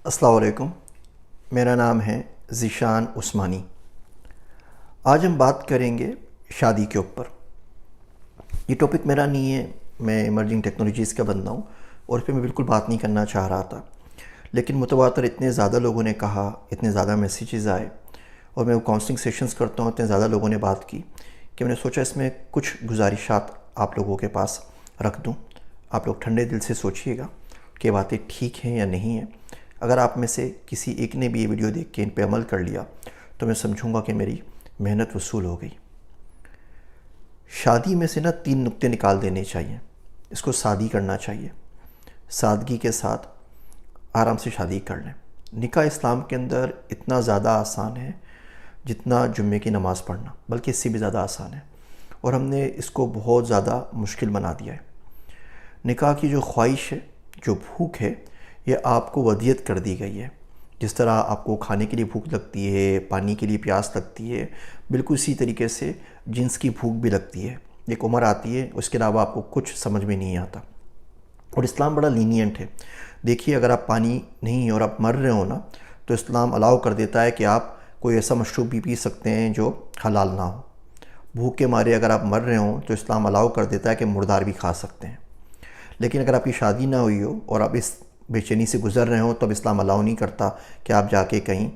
السلام علیکم، میرا نام ہے ذیشان عثمانی۔ آج ہم بات کریں گے شادی کے اوپر۔ یہ ٹاپک میرا نہیں ہے، میں ایمرجنگ ٹیکنالوجیز کا بندہ ہوں اور اس پہ میں بالکل بات نہیں کرنا چاہ رہا تھا، لیکن متواتر اتنے زیادہ لوگوں نے کہا، اتنے زیادہ میسیجز آئے اور میں وہ کاؤنسلنگ سیشنز کرتا ہوں، اتنے زیادہ لوگوں نے بات کی کہ میں نے سوچا اس میں کچھ گزارشات آپ لوگوں کے پاس رکھ دوں۔ آپ لوگ ٹھنڈے دل سے سوچئے گا کہ باتیں ٹھیک ہیں یا نہیں ہیں۔ اگر آپ میں سے کسی ایک نے بھی یہ ویڈیو دیکھ کے ان پہ عمل کر لیا تو میں سمجھوں گا کہ میری محنت وصول ہو گئی۔ شادی میں سے 3 نقطے نکال دینے چاہیے۔ اس کو سادی کرنا چاہیے، سادگی کے ساتھ آرام سے شادی کر لیں۔ نکاح اسلام کے اندر اتنا زیادہ آسان ہے جتنا جمعے کی نماز پڑھنا، بلکہ اس سے بھی زیادہ آسان ہے، اور ہم نے اس کو بہت زیادہ مشکل بنا دیا ہے۔ نکاح کی جو خواہش ہے، جو بھوک ہے، یہ آپ کو ودیت کر دی گئی ہے۔ جس طرح آپ کو کھانے کے لیے بھوک لگتی ہے، پانی کے لیے پیاس لگتی ہے، بالکل اسی طریقے سے جنس کی بھوک بھی لگتی ہے۔ ایک عمر آتی ہے، اس کے علاوہ آپ کو کچھ سمجھ میں نہیں آتا، اور اسلام بڑا لینینٹ ہے۔ دیکھیے، اگر آپ پانی نہیں اور آپ مر رہے ہو نا، تو اسلام الاؤ کر دیتا ہے کہ آپ کوئی ایسا مشروب بھی پی سکتے ہیں جو حلال نہ ہو۔ بھوک کے مارے اگر آپ مر رہے ہوں تو اسلام الاؤ کر دیتا ہے کہ مردار بھی کھا سکتے ہیں۔ لیکن اگر آپ کی شادی نہ ہوئی ہو اور آپ اس بے چینی سے گزر رہے ہوں تو اب اسلام الاؤ نہیں کرتا کہ آپ جا کے کہیں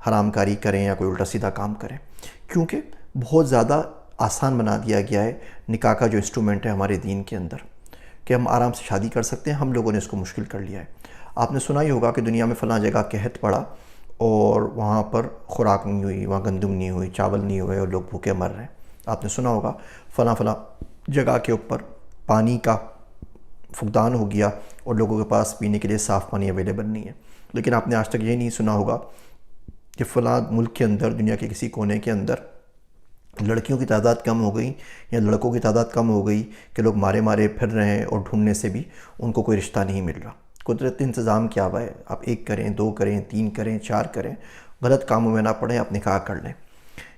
حرام کاری کریں یا کوئی الٹا سیدھا کام کریں، کیونکہ بہت زیادہ آسان بنا دیا گیا ہے نکاح کا جو انسٹرومنٹ ہے ہمارے دین کے اندر، کہ ہم آرام سے شادی کر سکتے ہیں۔ ہم لوگوں نے اس کو مشکل کر لیا ہے۔ آپ نے سنا ہی ہوگا کہ دنیا میں فلاں جگہ قحط پڑا اور وہاں پر خوراک نہیں ہوئی، وہاں گندم نہیں ہوئی، چاول نہیں ہوئے اور لوگ بھوکے مر رہے ہیں۔ آپ نے سنا ہوگا فلاں جگہ کے اوپر پانی کا فقدان ہو گیا اور لوگوں کے پاس پینے کے لیے صاف پانی اویلیبل نہیں ہے۔ لیکن آپ نے آج تک یہ نہیں سنا ہوگا کہ فلاں ملک کے اندر، دنیا کے کسی کونے کے اندر لڑکیوں کی تعداد کم ہو گئی یا لڑکوں کی تعداد کم ہو گئی کہ لوگ مارے مارے پھر رہے ہیں اور ڈھونڈنے سے بھی ان کو کوئی رشتہ نہیں مل رہا۔ قدرتی انتظام کیا ہوا ہے، آپ 1 کریں، 2 کریں، 3 کریں، 4 کریں، غلط کاموں میں نہ پڑیں، آپ نکاح کر لیں۔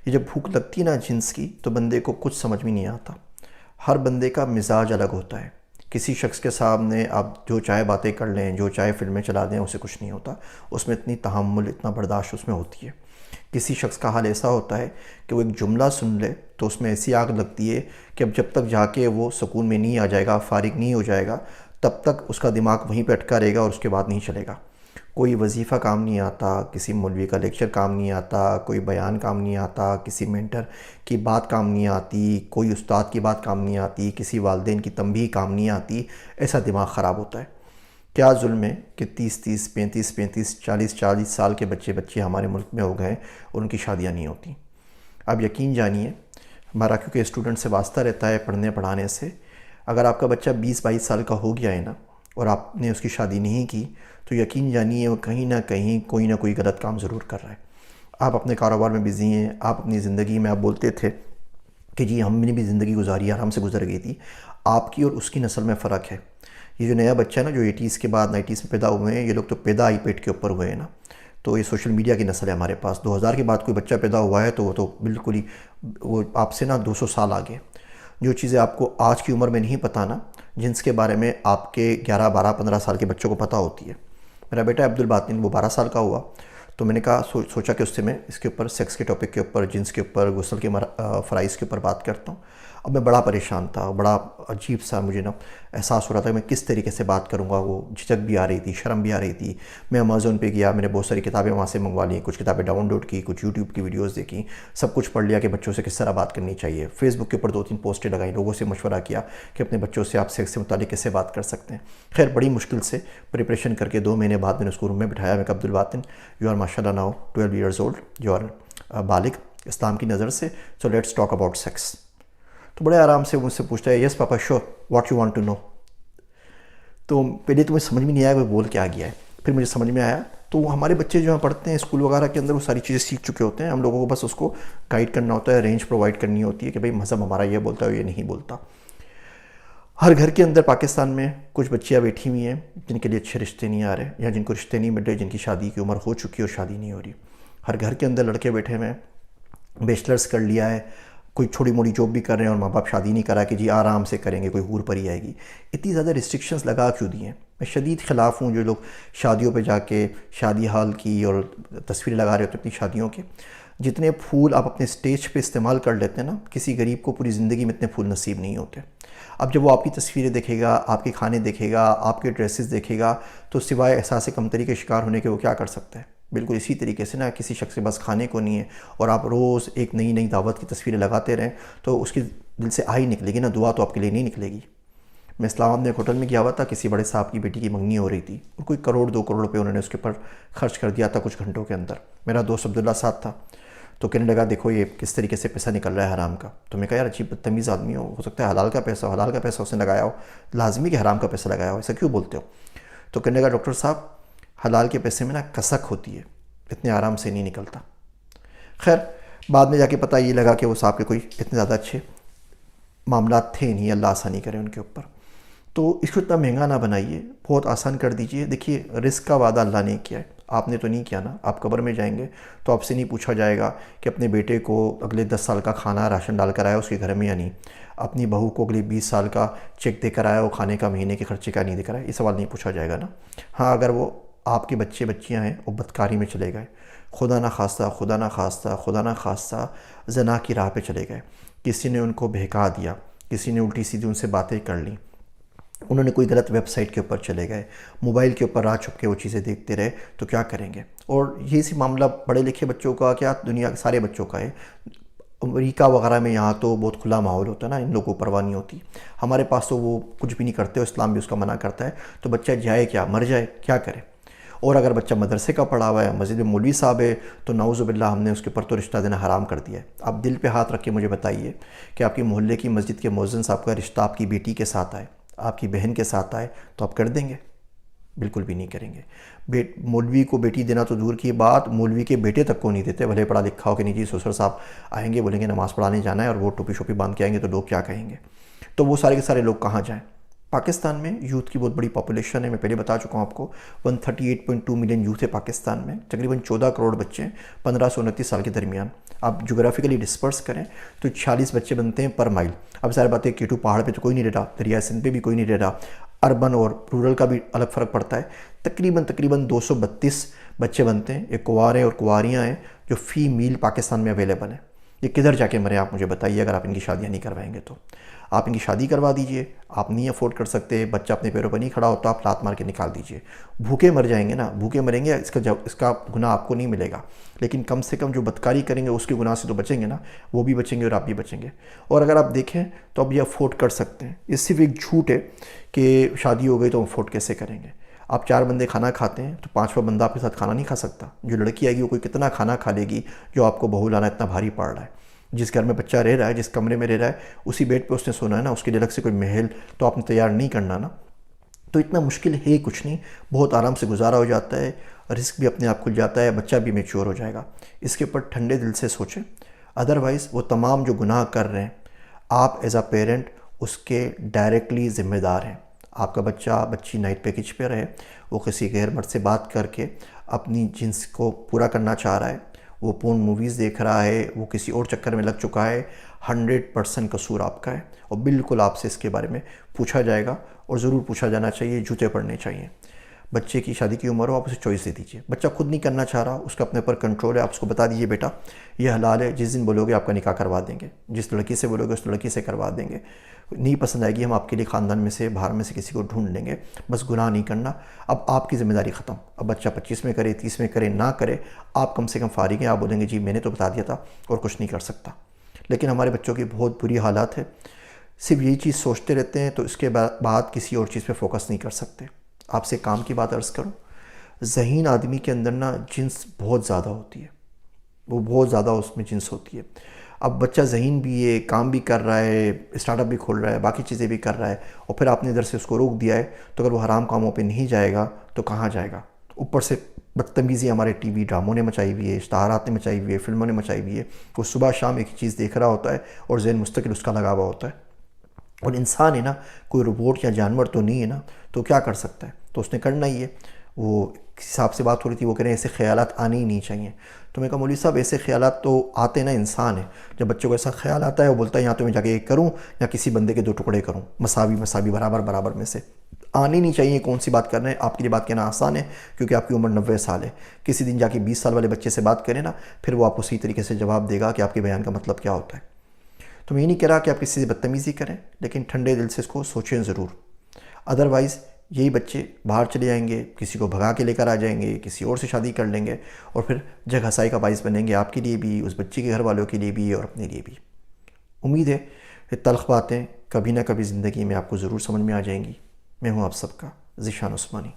یہ جب بھوک لگتی نا جنس کی، تو بندے کو کچھ سمجھ میں نہیں آتا۔ ہر بندے کا مزاج الگ ہوتا ہے۔ کسی شخص کے سامنے آپ جو چاہے باتیں کر لیں، جو چاہے فلمیں چلا دیں، اسے کچھ نہیں ہوتا۔ اس میں اتنی تحمل، اتنا برداشت اس میں ہوتی ہے۔ کسی شخص کا حال ایسا ہوتا ہے کہ وہ ایک جملہ سن لے تو اس میں ایسی آگ لگتی ہے کہ اب جب تک جا کے وہ سکون میں نہیں آ جائے گا، فارغ نہیں ہو جائے گا، تب تک اس کا دماغ وہیں پہ اٹکا رہے گا اور اس کے بعد نہیں چلے گا۔ کوئی وظیفہ کام نہیں آتا، کسی مولوی کا لیکچر کام نہیں آتا، کوئی بیان کام نہیں آتا، کسی مینٹر کی بات کام نہیں آتی، کوئی استاد کی بات کام نہیں آتی، کسی والدین کی تنبیہ کام نہیں آتی۔ ایسا دماغ خراب ہوتا ہے۔ کیا ظلم ہے کہ 30 35 40 سال کے بچے ہمارے ملک میں ہو گئے اور ان کی شادیاں نہیں ہوتی۔ اب یقین جانیے، ہمارا کیونکہ اسٹوڈنٹ سے واسطہ رہتا ہے پڑھنے پڑھانے سے، اگر آپ کا بچہ 20 سال کا ہو گیا ہے نا اور آپ نے اس کی شادی نہیں کی، تو یقین جانیے وہ کہیں نہ کہیں کوئی نہ کوئی غلط کام ضرور کر رہا ہے۔ آپ اپنے کاروبار میں بزی ہیں، آپ اپنی زندگی میں آپ بولتے تھے کہ جی ہم نے بھی زندگی گزاری، آرام سے گزر گئی تھی۔ آپ کی اور اس کی نسل میں فرق ہے۔ یہ جو نیا بچہ ہے نا، جو 80s کے بعد 90s میں پیدا ہوئے ہیں، یہ لوگ تو پیدا آئی پیٹ کے اوپر ہوئے ہیں نا، تو یہ سوشل میڈیا کی نسل ہے ہمارے پاس۔ 2000 کے بعد کوئی بچہ پیدا ہوا ہے تو وہ تو بالکل ہی وہ آپ سے 200 سال آگے۔ جو چیزیں آپ کو آج کی عمر میں نہیں پتہ نا، جنس کے بارے میں آپ کے 11 12 15 سال کے بچوں کو پتہ ہوتی ہے۔ میرا بیٹا عبدالباطن وہ 12 سال کا ہوا، تو میں نے کہا سوچا کہ اس سے میں اس کے اوپر سیکس کے ٹاپک کے اوپر، جنس کے اوپر، غسل کے فرائض کے اوپر بات کرتا ہوں۔ اب میں بڑا پریشان تھا، بڑا عجیب سا مجھے احساس ہو رہا تھا کہ میں کس طریقے سے بات کروں گا۔ وہ جھجک بھی آ رہی تھی، شرم بھی آ رہی تھی۔ میں امازون پہ گیا، میں نے بہت ساری کتابیں وہاں سے منگوا لیں، کچھ کتابیں ڈاؤن لوڈ کی، کچھ یوٹیوب کی ویڈیوز دیکھیں، سب کچھ پڑھ لیا کہ بچوں سے کس طرح بات کرنی چاہیے۔ فیس بک کے اوپر 2 3 پوسٹیں لگائیں، لوگوں سے مشورہ کیا کہ اپنے بچوں سے آپ سیکس سے متعلق کیسے بات کر سکتے ہیں۔ خیر بڑی مشکل سے پریپریشن کر کے 2 مہینے بعد میں نے اس کو روم میں بٹھایا۔ میں کہا عبدالباطن، یو آر ماشاء اللہ now 12 years old, you are بالغ اسلام کی نظر سے، so let's talk about sex. تو بڑے آرام سے مجھ سے پوچھتا ہے، yes papa sure, what you want to know. تو پہلے تو مجھے سمجھ میں نہیں آیا وہ بول کے آ گیا ہے، پھر مجھے سمجھ میں آیا۔ تو ہمارے بچے جو پڑھتے ہیں اسکول وغیرہ کے اندر، وہ ساری چیزیں سیکھ چکے ہوتے ہیں۔ ہم لوگوں کو بس اس کو گائیڈ کرنا ہوتا ہے، رینج پرووائڈ کرنی ہوتی ہے کہ بھئی مذہب ہمارا یہ بولتا ہے، یہ نہیں بولتا۔ ہر گھر کے اندر پاکستان میں کچھ بچیاں بیٹھی ہوئی ہیں جن کے لیے اچھے رشتے نہیں آ رہے، یا جن کو رشتے نہیں مل رہے، جن کی شادی کی عمر ہو چکی ہے اور شادی نہیں ہو رہی۔ ہر گھر کے اندر لڑکے بیٹھے ہوئے ہیں، بیچلرز کر لیا ہے، کوئی چھوٹی موٹی جاب بھی کر رہے ہیں اور ماں باپ شادی نہیں کرا کہ جی آرام سے کریں گے، کوئی حور پری آئے گی. اتنی زیادہ ریسٹرکشنز لگا کیوں دی ہیں؟ میں شدید خلاف ہوں جو لوگ شادیوں پہ جا کے شادی ہال کی اور تصویریں لگا رہے ہوتے ہیں اپنی شادیوں کے. جتنے پھول آپ اپنے سٹیج پہ استعمال کر لیتے ہیں نا، کسی غریب کو پوری زندگی میں اتنے پھول نصیب نہیں ہوتے. اب جب وہ آپ کی تصویریں دیکھے گا، آپ کے کھانے دیکھے گا، آپ کے ڈریسز دیکھے گا، تو سوائے احساس کمتری کے شکار ہونے کے وہ کیا کر سکتا ہے؟ بالکل اسی طریقے سے نا، کسی شخص کے پاس کھانے کو نہیں ہے اور آپ روز ایک نئی نئی دعوت کی تصویریں لگاتے رہیں تو اس کی دل سے آئی نکلے گی نا، دعا تو آپ کے لیے نہیں نکلے گی. میں اسلام آباد میں ایک ہوٹل میں گیا ہوا تھا، کسی بڑے صاحب کی بیٹی کی منگنی ہو رہی تھی اور کوئی 1-2 کروڑ روپے انہوں نے اس کے اوپر خرچ کر دیا تھا کچھ گھنٹوں کے اندر. میرا دوست عبداللہ ساتھ تھا، تو کہنے لگا دیکھو یہ کس طریقے سے پیسہ نکل رہا ہے حرام کا. تو میں کہا یار عجیب بدتمیز آدمی ہو سکتا ہے حلال کا پیسہ اس نے لگایا ہو، لازمی کہ حرام کا پیسہ لگایا ہو، ایسا کیوں بولتے ہو؟ تو کہنے لگا ڈاکٹر صاحب حلال کے پیسے میں نا کسک ہوتی ہے، اتنے آرام سے نہیں نکلتا. خیر بعد میں جا کے پتہ یہ لگا کہ وہ صاحب کے کوئی اتنے زیادہ اچھے معاملات تھے نہیں، اللہ آسانی کرے ان کے اوپر. تو اس کو اتنا مہنگا نہ بنائیے، بہت آسان کر دیجئے. دیکھیے رزق کا وعدہ اللہ نے کیا ہے، آپ نے تو نہیں کیا نا. آپ قبر میں جائیں گے تو آپ سے نہیں پوچھا جائے گا کہ اپنے بیٹے کو اگلے 10 سال کا کھانا راشن ڈال کر آیا اس کے گھر میں یا نہیں، اپنی بہو کو اگلے 20 سال کا چیک دے کر آیا وہ کھانے کا مہینے کے خرچے کا نہیں دے کر آیا. یہ سوال نہیں پوچھا جائے گا نا. ہاں اگر وہ آپ کے بچے بچیاں ہیں وہ بدکاری میں چلے گئے، خدا نہ خواستہ زنا کی راہ پہ چلے گئے، کسی نے ان کو بہکا دیا، کسی نے الٹی سیدھی ان سے باتیں کر لیں، انہوں نے کوئی غلط ویب سائٹ کے اوپر چلے گئے، موبائل کے اوپر رات چھپ کے وہ چیزیں دیکھتے رہے، تو کیا کریں گے؟ اور یہ سی معاملہ پڑھے لکھے بچوں کا کیا، دنیا کے سارے بچوں کا ہے. امریکہ وغیرہ میں یہاں تو بہت کھلا ماحول ہوتا ہے نا، ان لوگوں کو پرواہ نہیں ہوتی. ہمارے پاس تو وہ کچھ بھی نہیں کرتے، اسلام بھی اس کا منع کرتا ہے. تو بچہ جائے کیا، مر جائے، کیا کرے؟ اور اگر بچہ مدرسے کا پڑھا ہوا ہے، مسجد میں مولوی صاحب ہے، تو نعوذ باللہ ہم نے اس کے اوپر تو رشتہ دینا حرام کر دیا ہے. آپ دل پہ ہاتھ رکھ کے مجھے بتائیے کہ آپ کی محلے کی مسجد کے مؤذن صاحب کا رشتہ آپ کی بیٹی کے ساتھ آئے، آپ کی بہن کے ساتھ آئے، تو آپ کر دیں گے؟ بالکل بھی نہیں کریں گے. مولوی کو بیٹی دینا تو دور کی بات، مولوی کے بیٹے تک کو نہیں دیتے، بھلے پڑھا لکھا ہو کہ نہیں جی سسر صاحب آئیں گے بولیں گے نماز پڑھانے جانا ہے اور وہ ٹوپی شوپی باندھ کے آئیں گے تو لوگ کیا کہیں گے؟ تو وہ سارے کے سارے لوگ کہاں جائیں؟ پاکستان میں یوتھ کی بہت بڑی پاپولیشن ہے، میں پہلے بتا چکا ہوں آپ کو. 138.2 ملین یوتھ ہے پاکستان میں، تقریباً 14 کروڑ بچے ہیں 15 سے 29 سال کے درمیان. آپ جغرافیکلی ڈسپرس کریں تو 46 بچے بنتے ہیں پر مائل. اب ظاہر بات ہے کیٹو پہاڑ پہ تو کوئی نہیں رہ رہا، دریائے سندھ پہ بھی کوئی نہیں رہ رہا، اربن اور رورل کا بھی الگ فرق پڑتا ہے. تقریباً 232 بچے بنتے ہیں. یہ کنوارے اور کنواریاں ہیں جو فی میل پاکستان میں اویلیبل ہیں. یہ کدھر جا کے مرے آپ مجھے بتائیے اگر آپ ان کی شادیاں نہیں کروائیں گے تو. آپ ان کی شادی کروا دیجئے، آپ نہیں افورڈ کر سکتے، بچہ اپنے پیروں پر نہیں کھڑا ہوتا، آپ لات مار کے نکال دیجئے. بھوکے مر جائیں گے نا، بھوکے مریں گے، اس کا گناہ آپ کو نہیں ملے گا، لیکن کم سے کم جو بدکاری کریں گے اس کے گناہ سے تو بچیں گے نا، وہ بھی بچیں گے اور آپ بھی بچیں گے. اور اگر آپ دیکھیں تو اب یہ افورڈ کر سکتے ہیں. یہ صرف ایک جھوٹ ہے کہ شادی ہو گئی تو افورڈ کیسے کریں گے. آپ 4 بندے کھانا کھاتے ہیں تو 5واں بندہ آپ کے ساتھ کھانا نہیں کھا سکتا. جو لڑکی آئے گی وہ کوئی کتنا کھانا کھا لے گی جو آپ کو بہو لانا اتنا بھاری پڑ رہا ہے. جس گھر میں بچہ رہ رہا ہے، جس کمرے میں رہ رہا ہے، اسی بیڈ پہ اس نے سونا ہے نا، اس کے لیے الگ سے کوئی محل تو آپ نے تیار نہیں کرنا نا. تو اتنا مشکل ہے کچھ نہیں، بہت آرام سے گزارا ہو جاتا ہے، رزق بھی اپنے آپ کھل جاتا ہے، بچہ بھی میچور ہو جائے گا. اس کے اوپر ٹھنڈے دل سے سوچیں. ادروائز وہ تمام جو گناہ کر رہے ہیں آپ ایز اے پیرنٹ اس کے ڈائریکٹلی ذمہ دار ہیں. آپ کا بچی نائٹ پیکج پہ رہے، وہ کسی غیر مرد سے بات کر کے اپنی جنس کو پورا کرنا چاہ رہا ہے، وہ پورن موویز دیکھ رہا ہے، وہ کسی اور چکر میں لگ چکا ہے، 100% قصور آپ کا ہے. اور بالکل آپ سے اس کے بارے میں پوچھا جائے گا، اور ضرور پوچھا جانا چاہیے، جوتے پڑنے چاہیے. بچے کی شادی کی عمر ہو، آپ اسے چوائس دے دیجئے. بچہ خود نہیں کرنا چاہ رہا، اس کا اپنے پر کنٹرول ہے، آپ اس کو بتا دیجئے بیٹا یہ حلال ہے، جس دن بولو گے آپ کا نکاح کروا دیں گے، جس لڑکی سے بولو گے اس لڑکی سے کروا دیں گے. نہیں پسند آئے گی ہم آپ کے لیے خاندان میں سے باہر میں سے کسی کو ڈھونڈ لیں گے، بس گناہ نہیں کرنا. اب آپ کی ذمہ داری ختم. اب بچہ 25 میں کرے، 30 میں کرے، نہ کرے، آپ کم سے کم فارغ ہیں. آپ بولیں گے جی میں نے تو بتا دیا تھا اور کچھ نہیں کر سکتا. لیکن ہمارے بچوں کی بہت بری حالات ہے، صرف یہی چیز سوچتے رہتے ہیں تو اس کے بعد کسی اور چیز پہ فوکس نہیں کر سکتے. آپ سے کام کی بات عرض کروں، ذہین آدمی کے اندر نا جنس بہت زیادہ ہوتی ہے، وہ بہت زیادہ اس میں جنس ہوتی ہے. اب بچہ ذہین بھی ہے، کام بھی کر رہا ہے، اسٹارٹ اپ بھی کھول رہا ہے، باقی چیزیں بھی کر رہا ہے، اور پھر آپ نے ادھر سے اس کو روک دیا ہے، تو اگر وہ حرام کاموں پہ نہیں جائے گا تو کہاں جائے گا؟ اوپر سے بدتمیزی ہمارے ٹی وی ڈراموں نے مچائی ہوئی ہے، اشتہارات نے مچائی ہوئی ہے، فلموں نے مچائی ہوئی ہے. وہ صبح شام ایک چیز دیکھ رہا ہوتا ہے اور ذہن مستقل اس کا لگا ہوا ہوتا ہے. اور انسان ہے نا، کوئی روبوٹ یا جانور تو نہیں ہے نا، تو کیا کر سکتا ہے؟ تو اس نے کرنا ہی ہے. وہ کسی صاحب سے بات ہو رہی تھی، وہ کہہ رہے ہیں ایسے خیالات آنے ہی نہیں چاہیے. تو میں کہا مولوی صاحب ایسے خیالات تو آتے نا، انسان ہے. جب بچوں کو ایسا خیال آتا ہے وہ بولتا ہے یہاں تو میں جا کے ایک کروں یا کسی بندے کے 2 ٹکڑے کروں، مساوی برابر برابر میں سے. آنی نہیں چاہیے. کون سی بات کرنا ہے؟ آپ کے لیے بات کہنا آسان ہے کیونکہ آپ کی عمر 90 سال ہے. کسی دن جا کے 20 سال والے بچے سے بات کریں نا، پھر وہ آپ کو اسی طریقے سے جواب دے گا کہ آپ کے بیان کا مطلب کیا ہوتا ہے. تو میں یہ نہیں کہہ رہا کہ آپ کسی سے بدتمیزی کریں، لیکن ٹھنڈے دل سے اس کو سوچیں ضرور. ادروائز یہی بچے باہر چلے جائیں گے، کسی کو بھگا کے لے کر آ جائیں گے، کسی اور سے شادی کر لیں گے، اور پھر جگ ہنسائی کا باعث بنیں گے آپ کے لیے بھی، اس بچی کے گھر والوں کے لیے بھی، اور اپنے لیے بھی. امید ہے یہ تلخ باتیں کبھی نہ کبھی زندگی میں آپ کو ضرور سمجھ میں آ جائیں گی. میں ہوں آپ سب کا ذیشان عثمانی.